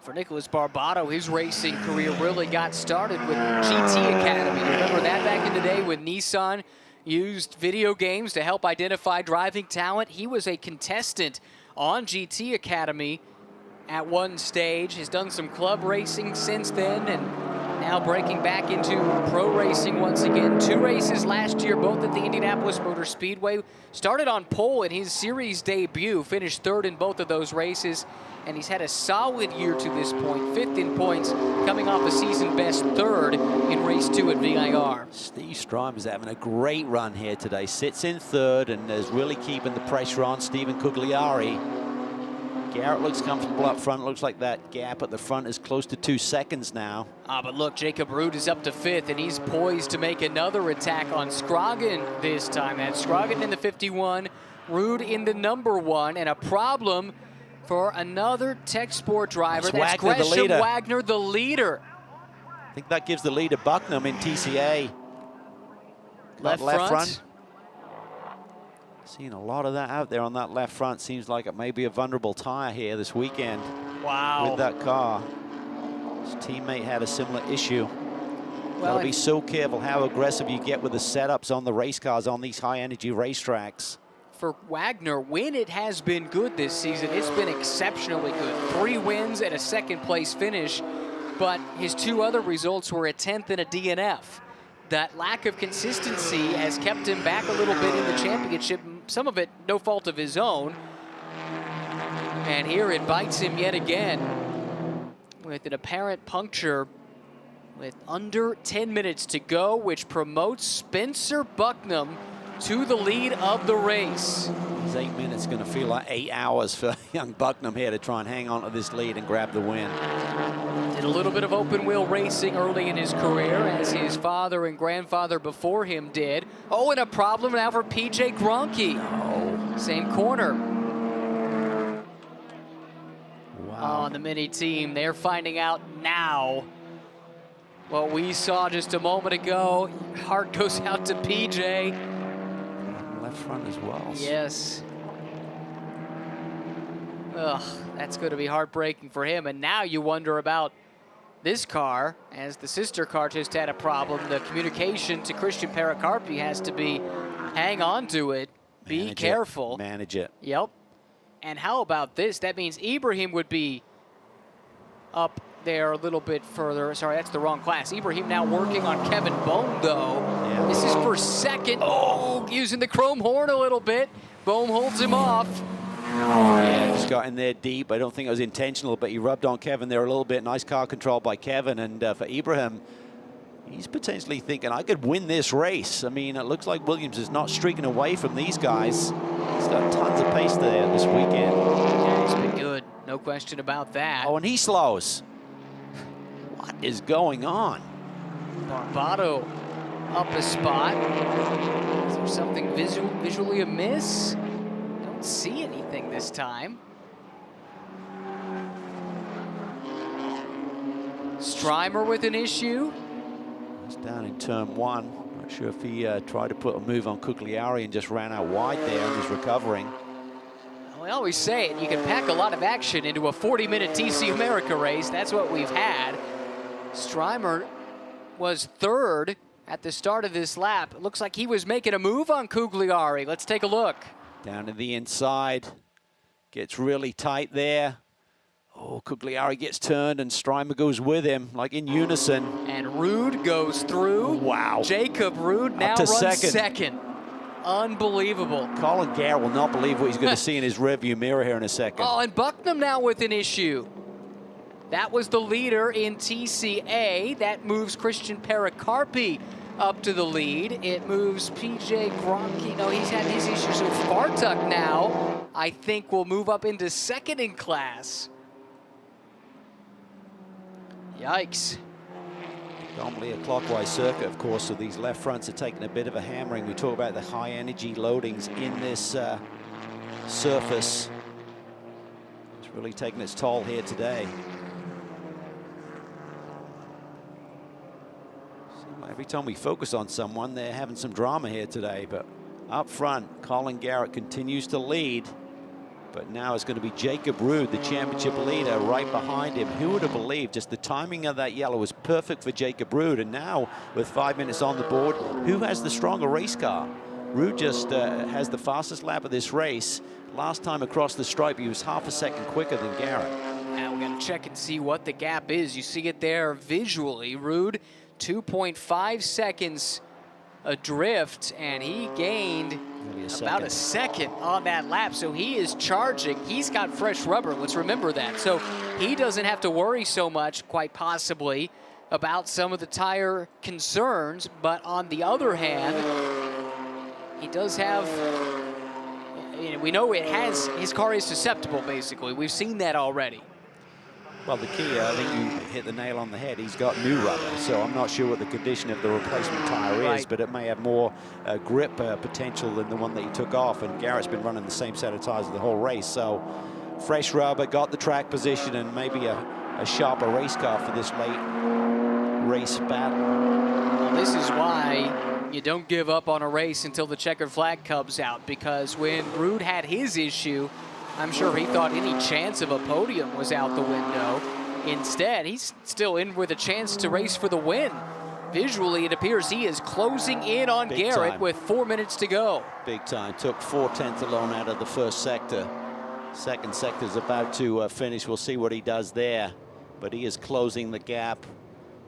For Nicholas Barbado, his racing career really got started with GT Academy. Remember that back in the day when Nissan used video games to help identify driving talent? He was a contestant on GT Academy at one stage. Has done some club racing since then, and now breaking back into pro racing once again. 2 races last year, both at the Indianapolis Motor Speedway. Started on pole in his series debut, finished 3rd in both of those races, and he's had a solid year to this point. 5th in points, coming off a season best 3rd in race 2 at VIR. Steve Stryme is having a great run here today. Sits in 3rd and is really keeping the pressure on Stephen Cugliari. Garrett looks comfortable up front. Looks like that gap at the front is close to 2 seconds now. But look, Jacob Ruud is up to 5th, and he's poised to make another attack on Scroggin this time. That's Scroggin in the 51, Ruud in the number 1, and a problem for another Tech Sport driver. That's Gresham Wagner, the leader. I think that gives the lead to Bucknam in TCA. Left front. Seeing a lot of that out there on that left front. Seems like it may be a vulnerable tire here this weekend. Wow. With that car. His teammate had a similar issue. Well, gotta be so careful how aggressive you get with the setups on the race cars on these high energy racetracks. For Wagner, when it has been good this season, it's been exceptionally good. 3 wins and a 2nd place finish, but his 2 other results were a 10th and a DNF. That lack of consistency has kept him back a little bit in the championship, some of it no fault of his own. And here it bites him yet again with an apparent puncture with under 10 minutes to go, which promotes Spencer Bucknam to the lead of the race. These 8 minutes going to feel like 8 hours for young Bucknam here to try and hang on to this lead and grab the win. Did a little bit of open wheel racing early in his career, as his father and grandfather before him did. Oh, and a problem now for PJ Gronke. Oh. Same corner. Wow. On the Mini team, they're finding out now what we saw just a moment ago. Heart goes out to PJ. Left front as well. Yes. Ugh, that's going to be heartbreaking for him. And now you wonder about this car, as the sister car just had a problem. The communication to Christian Paracarpi has to be, hang on to it, be careful. Manage it. Yep. And how about this? That means Ibrahim would be up there a little bit further. Sorry, that's the wrong class. Ibrahim now working on Kevin Bohm, though. Yeah. This is for 2nd. Oh, using the chrome horn a little bit. Bohm holds him off. Yeah, just got in there deep. I don't think it was intentional, but he rubbed on Kevin there a little bit. Nice car control by Kevin. And for Ibrahim, he's potentially thinking, I could win this race. I mean, it looks like Williams is not streaking away from these guys. He's got tons of pace there this weekend. Yeah, he's been good. No question about that. Oh, and he slows. What is going on? Barbado up a spot. Is there something visually amiss? Don't see anything this time. Strymer with an issue. He's down in turn 1. Not sure if he tried to put a move on Cugliari and just ran out wide there and is recovering. We always say it, you can pack a lot of action into a 40-minute TC America race. That's what we've had. Strymer was third at the start of this lap. It looks like he was making a move on Cugliari. Let's take a look. Down to the inside. Gets really tight there. Oh, Cugliari gets turned and Strymer goes with him, like in unison. And Rude goes through. Wow. Jacob Rude now runs second. Unbelievable. Colin Garrett will not believe what he's going to see in his rearview mirror here in a second. Oh, and Bucknam now with an issue. That was the leader in TCA. That moves Christian Pericarpi up to the lead. It moves PJ Gronke. No, he's had his issues with Spartak now. I think will move up into second in class. Yikes. Normally a clockwise circuit, of course, so these left fronts are taking a bit of a hammering. We talk about the high energy loadings in this surface. It's really taking its toll here today. Every time we focus on someone, they're having some drama here today, but up front, Colin Garrett continues to lead. But now it's going to be Jacob Rude, the championship leader, right behind him. Who would have believed just the timing of that yellow was perfect for Jacob Rude. And now, with 5 minutes on the board, who has the stronger race car? Rude just has the fastest lap of this race. Last time across the stripe, he was half a second quicker than Garrett. Now we got to check and see what the gap is. You see it there visually. Rude, 2.5 seconds adrift, and he gained about a second on that lap, so he is charging. He's got fresh rubber, let's remember that. So he doesn't have to worry so much, quite possibly, about some of the tire concerns, but on the other hand, he does have, we know it has, his car is susceptible, basically. We've seen that already. Well, the key, I think you hit the nail on the head. He's got new rubber, so I'm not sure what the condition of the replacement tire is, but it may have more grip potential than the one that he took off, and Garrett's been running the same set of tires the whole race. So fresh rubber, got the track position, and maybe a sharper race car for this late race battle. Well, this is why you don't give up on a race until the checkered flag comes out, because when Rude had his issue, I'm sure he thought any chance of a podium was out the window. Instead, he's still in with a chance to race for the win. Visually, it appears he is closing in on Garrett with 4 minutes to go. Big time. Took 4/10 alone out of the first sector. Second sector is about to finish. We'll see what he does there. But he is closing the gap.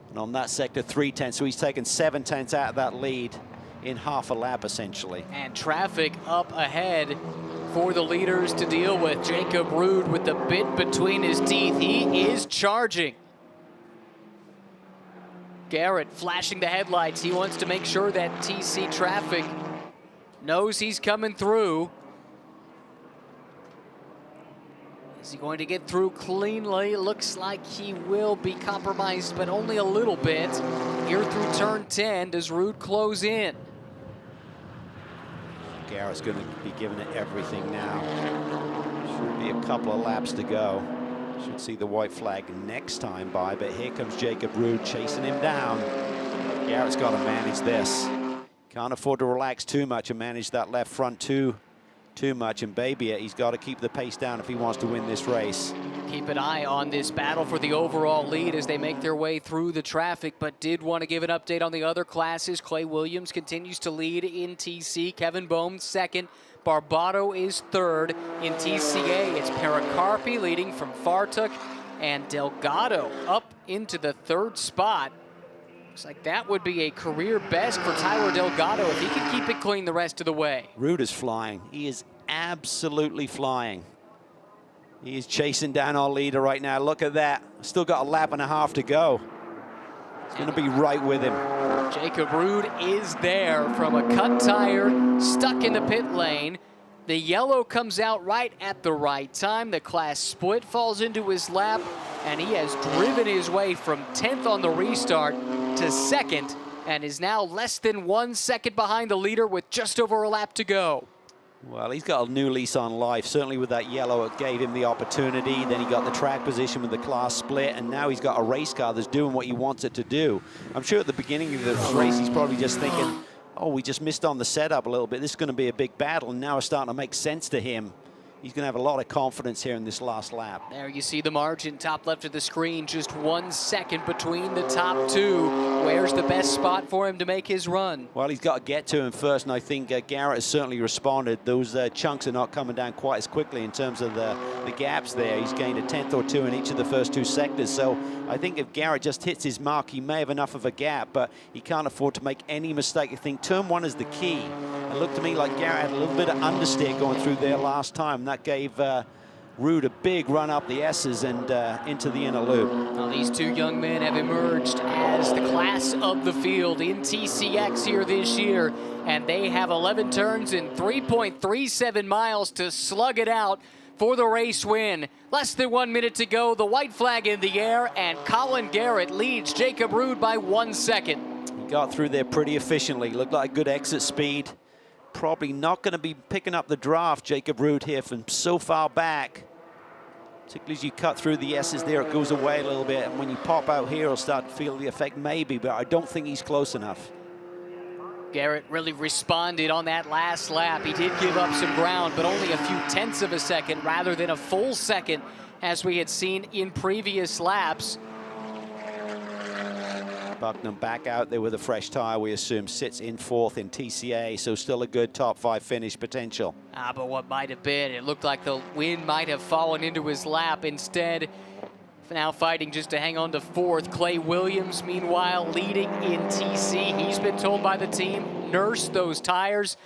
And on that sector, 3/10. So he's taken 7/10 out of that lead in half a lap, essentially. And traffic up ahead for the leaders to deal with. Jacob Rude with the bit between his teeth. He is charging. Garrett flashing the headlights. He wants to make sure that TC Traffic knows he's coming through. Is he going to get through cleanly? Looks like he will be compromised, but only a little bit. Here through turn 10, does Rude close in? Garrett's going to be giving it everything now. Should be a couple of laps to go. Should see the white flag next time by, but here comes Jacob Rude chasing him down. Garrett's got to manage this. Can't afford to relax too much and manage that left front too much, and baby it, he's got to keep the pace down if he wants to win this race. Keep an eye on this battle for the overall lead as they make their way through the traffic, but did want to give an update on the other classes. Clay Williams continues to lead in TC. Kevin Bohm second. Barbado is third. In TCA, it's Pericarpi leading from Fartuk, and Delgado up into the third spot. Looks like that would be a career best for Tyler Delgado if he can keep it clean the rest of the way. Rude is flying. He is absolutely flying. He is chasing down our leader right now. Look at that. Still got a lap and a half to go. It's going to be right with him. Jacob Rude is there from a cut tire, stuck in the pit lane. The yellow comes out right at the right time. The class split falls into his lap. and he has driven his way from 10th on the restart to 2nd, and is now less than 1 second behind the leader with just over a lap to go. Well, he's got a new lease on life. Certainly with that yellow, it gave him the opportunity. Then he got the track position with the class split, and now he's got a race car that's doing what he wants it to do. I'm sure at the beginning of the race, he's probably just thinking, oh, we just missed on the setup a little bit. This is going to be a big battle, and now it's starting to make sense to him. He's going to have a lot of confidence here in this last lap. There you see the margin, top left of the screen, just 1 second between the top two. Where's the best spot for him to make his run? Well, he's got to get to him first, and I think Garrett has certainly responded. Those chunks are not coming down quite as quickly in terms of the gaps there. He's gained a 10th or 2 in each of the first 2 sectors. So I think if Garrett just hits his mark, he may have enough of a gap, but he can't afford to make any mistake. I think turn 1 is the key. It looked to me like Garrett had a little bit of understeer going through there last time. That gave Ruud a big run up the S's and into the inner loop. Now, these two young men have emerged as the class of the field in TCX here this year, and they have 11 turns and 3.37 miles to slug it out for the race win. Less than 1 minute to go, the white flag in the air, and Colin Garrett leads Jacob Ruud by 1 second. He got through there pretty efficiently. Looked like good exit speed. Probably not going to be picking up the draft, Jacob Ruud, here from so far back. Particularly as you cut through the S's there, it goes away a little bit. And when you pop out here, you'll start to feel the effect maybe, but I don't think he's close enough. Garrett really responded on that last lap. He did give up some ground, but only a few tenths of a second rather than a full second, as we had seen in previous laps. Bucknam back out there with a fresh tire, we assume, sits in 4th in TCA, so still a good top 5 finish potential. But what might have been, it looked like the wind might have fallen into his lap. Instead, now fighting just to hang on to 4th. Clay Williams, meanwhile, leading in TC. He's been told by the team, nurse those tires,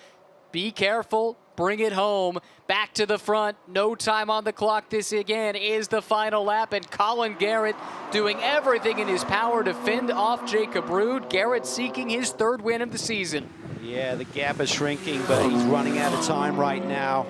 be careful, bring it home, back to the front, no time on the clock. This again is the final lap, and Colin Garrett doing everything in his power to fend off Jacob Ruud. Garrett seeking his 3rd win of the season. Yeah, the gap is shrinking, but he's running out of time right now.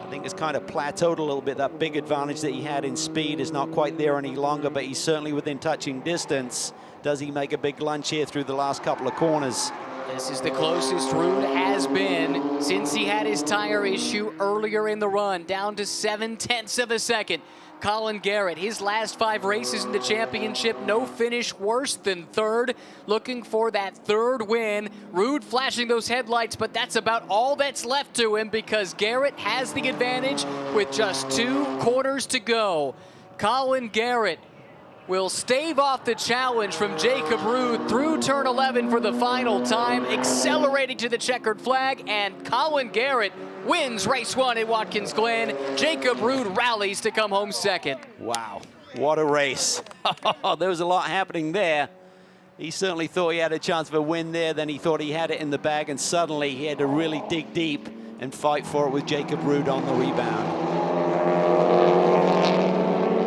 I think it's kind of plateaued a little bit. That big advantage that he had in speed is not quite there any longer, but he's certainly within touching distance. Does he make a big lunge here through the last couple of corners? This is the closest Ruud has been since he had his tire issue earlier in the run, down to 0.7 of a second. Colin Garrett, his last 5 races in the championship, no finish worse than 3rd, looking for that 3rd win. Ruud flashing those headlights, but that's about all that's left to him because Garrett has the advantage with just 2 corners to go. Colin Garrett will stave off the challenge from Jacob Ruud through turn 11 for the final time, accelerating to the checkered flag, and Colin Garrett wins race 1 at Watkins Glen. Jacob Ruud rallies to come home 2nd. Wow, what a race. There was a lot happening there. He certainly thought he had a chance of a win there, then he thought he had it in the bag, and suddenly he had to really dig deep and fight for it with Jacob Ruud on the rebound.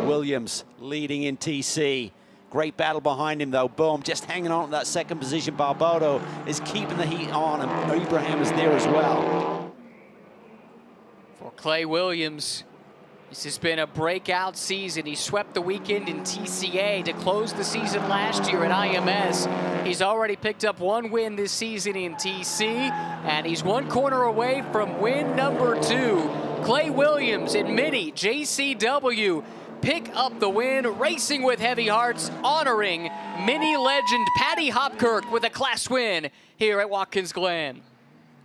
Williams leading in TC. Great battle behind him though. Boom, just hanging on to that 2nd position. Barbato is keeping the heat on, and Abraham is there as well. For Clay Williams, this has been a breakout season. He swept the weekend in TCA to close the season last year at IMS. He's already picked up 1 win this season in TC, and he's 1 corner away from win number 2. Clay Williams in Mini JCW pick up the win, racing with heavy hearts, honoring Mini legend Paddy Hopkirk with a class win here at Watkins Glen.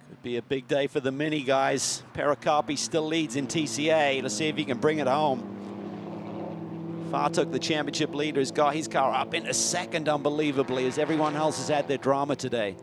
Could be a big day for the Mini guys. Pericarpi still leads in TCA. Let's see if he can bring it home. Fartuk, the championship leader, has got his car up into 2nd unbelievably, as everyone else has had their drama today.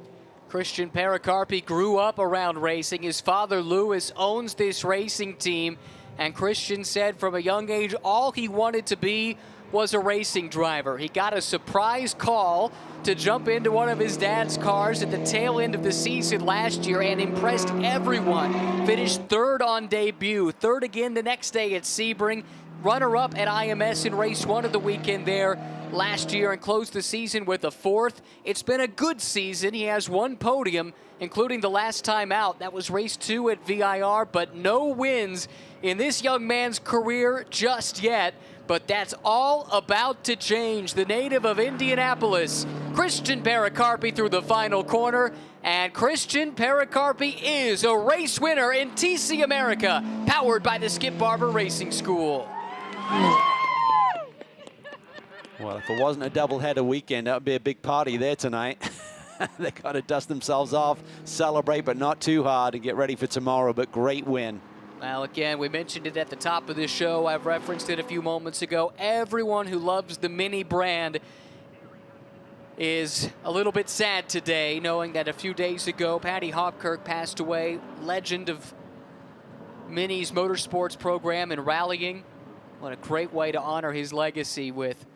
Christian Pericarpi grew up around racing. His father, Louis, owns this racing team. And Christian said from a young age, all he wanted to be was a racing driver. He got a surprise call to jump into one of his dad's cars at the tail end of the season last year and impressed everyone. Finished 3rd on debut, 3rd again the next day at Sebring, runner-up at IMS in race 1 of the weekend there last year, and closed the season with a 4th. It's been a good season. He has 1 podium, including the last time out. That was race 2 at VIR, but no wins in this young man's career just yet. But that's all about to change. The native of Indianapolis, Christian Pericarpi through the final corner. And Christian Pericarpi is a race winner in TC America, powered by the Skip Barber Racing School. Well, if it wasn't a doubleheader weekend, that would be a big party there tonight. They got to dust themselves off, celebrate, but not too hard, and get ready for tomorrow. But great win. Well, again, we mentioned it at the top of this show. I've referenced it a few moments ago. Everyone who loves the Mini brand is a little bit sad today, knowing that a few days ago, Paddy Hopkirk passed away, legend of Mini's motorsports program and rallying. What a great way to honor his legacy with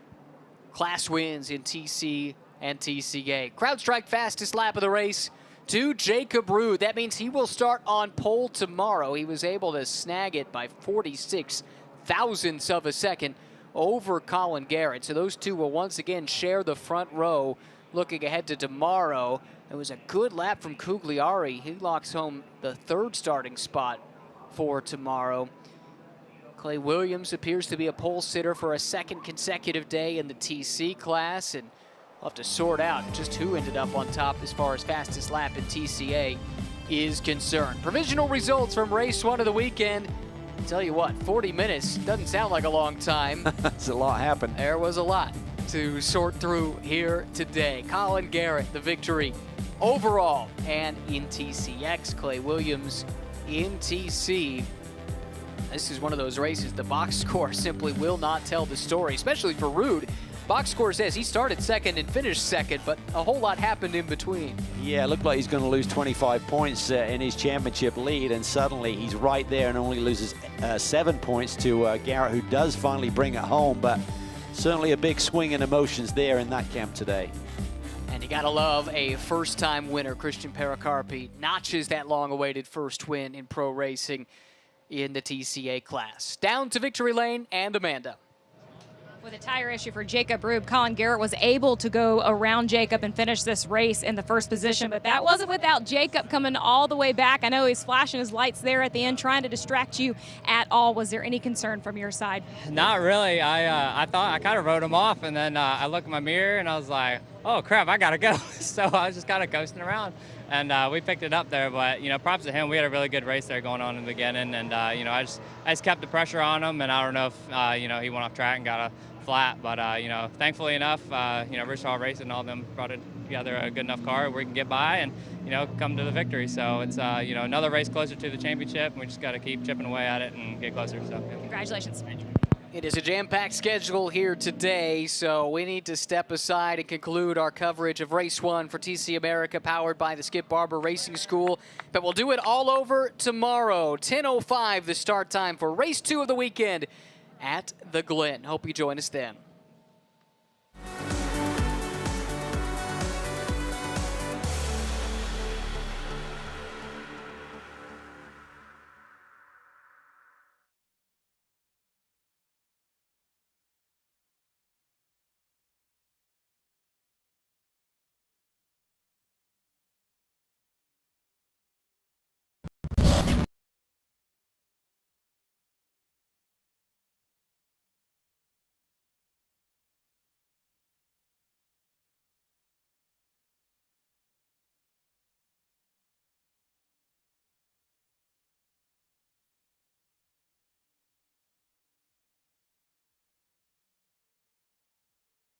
class wins in TC and TCA. CrowdStrike fastest lap of the race to Jacob Rude. That means he will start on pole tomorrow. He was able to snag it by 46 thousandths of a second over Colin Garrett. So those two will once again share the front row. Looking ahead to tomorrow, it was a good lap from Cugliari. He locks home the third starting spot for tomorrow. Clay Williams appears to be a pole sitter for a second consecutive day in the TC class, and we'll have to sort out just who ended up on top as far as fastest lap in TCA is concerned. Provisional results from race one of the weekend. I'll tell you what, 40 minutes doesn't sound like a long time. That's a lot happened. There was a lot to sort through here today. Colin Garrett, the victory overall and in TCX. Clay Williams in TC. This is one of those races the box score simply will not tell the story, especially for Rude. Box score says he started second and finished second, but a whole lot happened in between. Yeah, it looked like he's going to lose 25 points in his championship lead, and suddenly he's right there and only loses 7 points to Garrett, who does finally bring it home, but certainly a big swing in emotions there in that camp today. And you gotta love a first-time winner. Christian Pericarpi notches that long-awaited first win in pro racing in the TCA class. Down to victory lane and Amanda. With a tire issue for Jacob Rube, Colin Garrett was able to go around Jacob and finish this race in the first position, but that wasn't without Jacob coming all the way back. I know he's flashing his lights there at the end, trying to distract you at all. Was there any concern from your side? Not really. I thought I kind of wrote him off, and then I looked in my mirror and I was like, oh crap, I gotta go. So I was just kind of coasting around, and we picked it up there. But props to him. We had a really good race there going on in the beginning, and I just kept the pressure on him, and I don't know if he went off track and got a flat, but thankfully enough, Richard Racing and all of them brought it together a good enough car where we can get by and come to the victory. So it's another race closer to the championship, and we just got to keep chipping away at it and get closer. So yeah. Congratulations. It is a jam-packed schedule here today, so we need to step aside and conclude our coverage of race one for TC America, powered by the Skip Barber Racing School. But we'll do it all over tomorrow. 10:05 the start time for race two of the weekend at the Glen. Hope you join us then.